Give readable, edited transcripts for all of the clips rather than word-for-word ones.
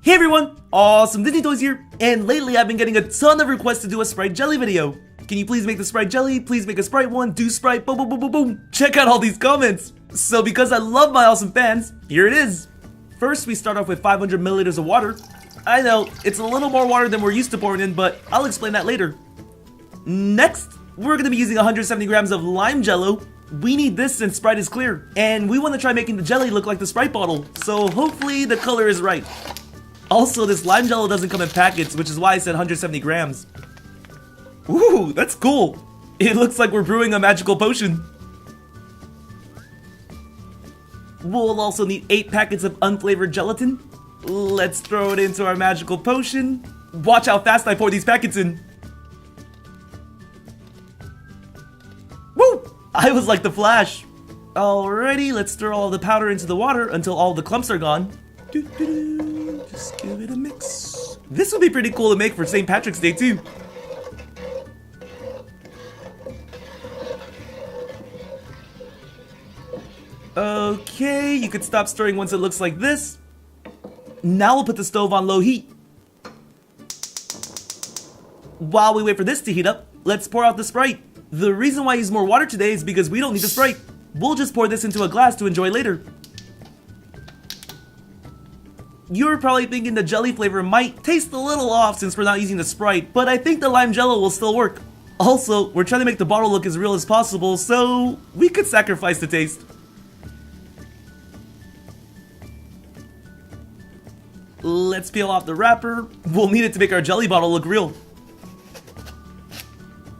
Hey everyone, Awesome Disney Toys here, and lately I've been getting a ton of requests to do a Sprite jelly video. Can you please make the Sprite jelly? Please make a Sprite one, do Sprite, boom boom boom boom boom. Check out all these comments. So because I love my awesome fans, here it is. First we start off with 500 milliliters of water. I know, it's a little more water than we're used to pouring in, but I'll explain that later. Next, we're going to be using 170 grams of lime Jello. We need this since Sprite is clear, and we want to try making the jelly look like the Sprite bottle, so hopefully the color is right. Also, this lime Jello doesn't come in packets, which is why I said 170 grams. Ooh, that's cool. It looks like we're brewing a magical potion. We'll also need 8 packets of unflavored gelatin. Let's throw it into our magical potion. Watch how fast I pour these packets in. Woo! I was like the Flash. Alrighty, let's throw all the powder into the water until all the clumps are gone. Just give it a mix. This would be pretty cool to make for St. Patrick's Day too. Okay, you could stop stirring once it looks like this. Now we'll put the stove on low heat. While we wait for this to heat up, let's pour out the Sprite. The reason why I use more water today is because we don't need the Sprite. We'll just pour this into a glass to enjoy later. You're probably thinking the jelly flavor might taste a little off since we're not using the Sprite, but I think the lime Jello will still work. Also, we're trying to make the bottle look as real as possible, so we could sacrifice the taste. Let's peel off the wrapper. We'll need it to make our jelly bottle look real.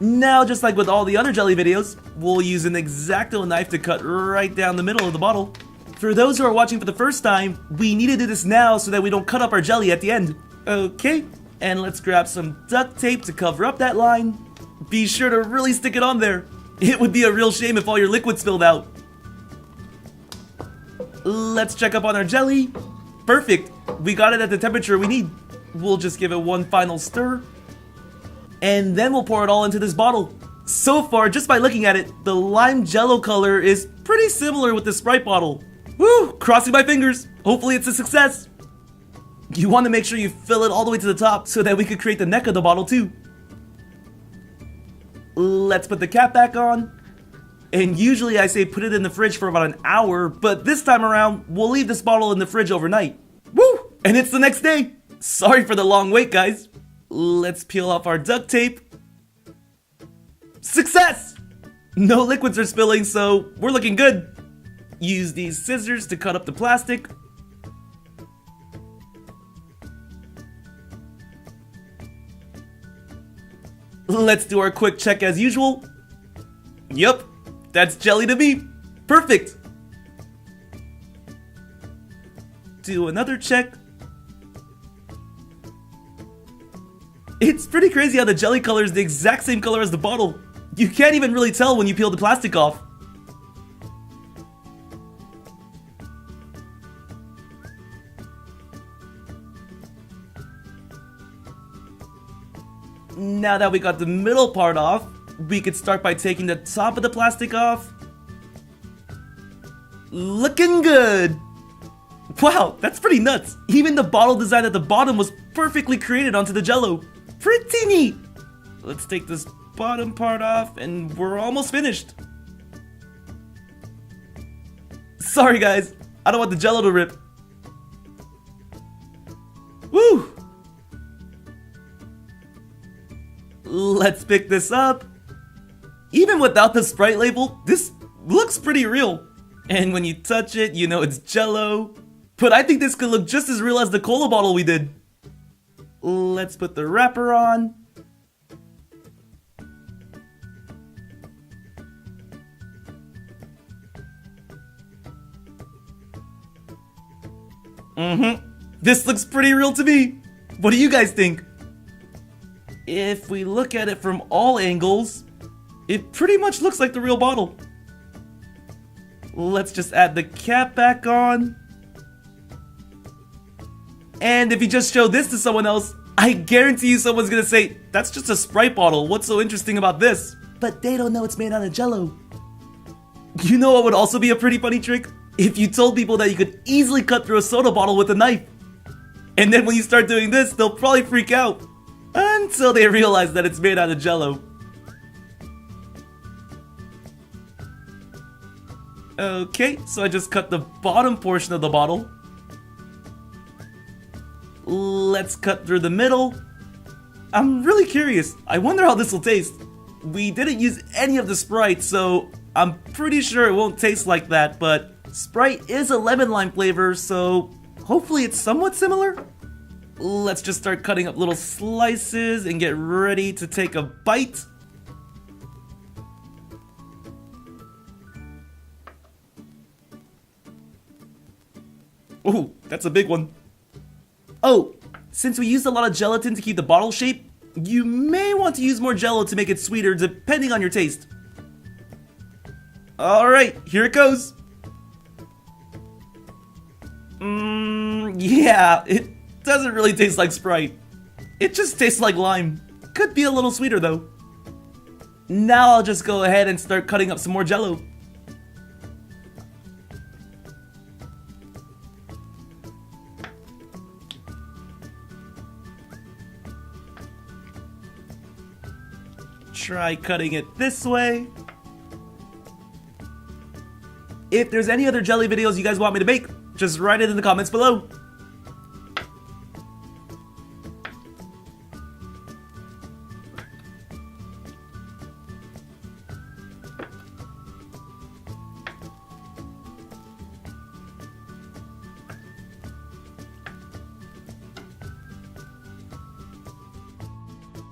Now, just like with all the other jelly videos, we'll use an X-Acto knife to cut right down the middle of the bottle. For those who are watching for the first time, we need to do this now so that we don't cut up our jelly at the end. Okay, and let's grab some duct tape to cover up that line. Be sure to really stick it on there. It would be a real shame if all your liquid spilled out. Let's check up on our jelly. Perfect, we got it at the temperature we need. We'll just give it one final stir. And then we'll pour it all into this bottle. So far, just by looking at it, the lime Jello color is pretty similar with the Sprite bottle. Woo! Crossing my fingers. Hopefully it's a success. You want to make sure you fill it all the way to the top so that we could create the neck of the bottle too. Let's put the cap back on. And usually I say put it in the fridge for about an hour, but this time around, we'll leave this bottle in the fridge overnight. Woo! And it's the next day. Sorry for the long wait, guys. Let's peel off our duct tape. Success! No liquids are spilling, so we're looking good. Use these scissors to cut up the plastic. Let's do our quick check as usual. Yup, that's jelly to me. Perfect. Do another check. It's pretty crazy how the jelly color is the exact same color as the bottle. You can't even really tell when you peel the plastic off. Now that we got the middle part off, we could start by taking the top of the plastic off. Looking good! Wow, that's pretty nuts! Even the bottle design at the bottom was perfectly created onto the Jello. Pretty neat! Let's take this bottom part off and we're almost finished. Sorry guys, I don't want the Jello to rip. Woo! Let's pick this up. Even without the Sprite label, this looks pretty real. And when you touch it, you know it's Jello. But I think this could look just as real as the cola bottle we did. Let's put the wrapper on. This looks pretty real to me. What do you guys think? If we look at it from all angles, it pretty much looks like the real bottle. Let's just add the cap back on. And if you just show this to someone else, I guarantee you someone's gonna say, that's just a Sprite bottle, what's so interesting about this? But they don't know it's made out of Jello. You know what would also be a pretty funny trick? If you told people that you could easily cut through a soda bottle with a knife. And then when you start doing this, they'll probably freak out. Until they realize that it's made out of Jello. Okay, so I just cut the bottom portion of the bottle. Let's cut through the middle. I'm really curious. I wonder how this will taste. We didn't use any of the Sprite, so I'm pretty sure it won't taste like that, but Sprite is a lemon lime flavor, so hopefully it's somewhat similar. Let's just start cutting up little slices and get ready to take a bite. Ooh, that's a big one. Oh, since we used a lot of gelatin to keep the bottle shape, you may want to use more Jello to make it sweeter depending on your taste. Alright, here it goes. Yeah, it doesn't really taste like Sprite. It just tastes like lime. Could be a little sweeter though. Now I'll just go ahead and start cutting up some more Jello. Try cutting it this way. If there's any other jelly videos you guys want me to make, just write it in the comments below.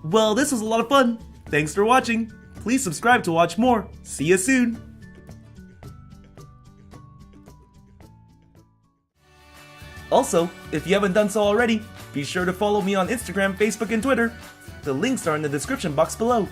Well, this was a lot of fun. Thanks for watching. Please subscribe to watch more. See you soon. Also, if you haven't done so already, be sure to follow me on Instagram, Facebook, and Twitter. The links are in the description box below.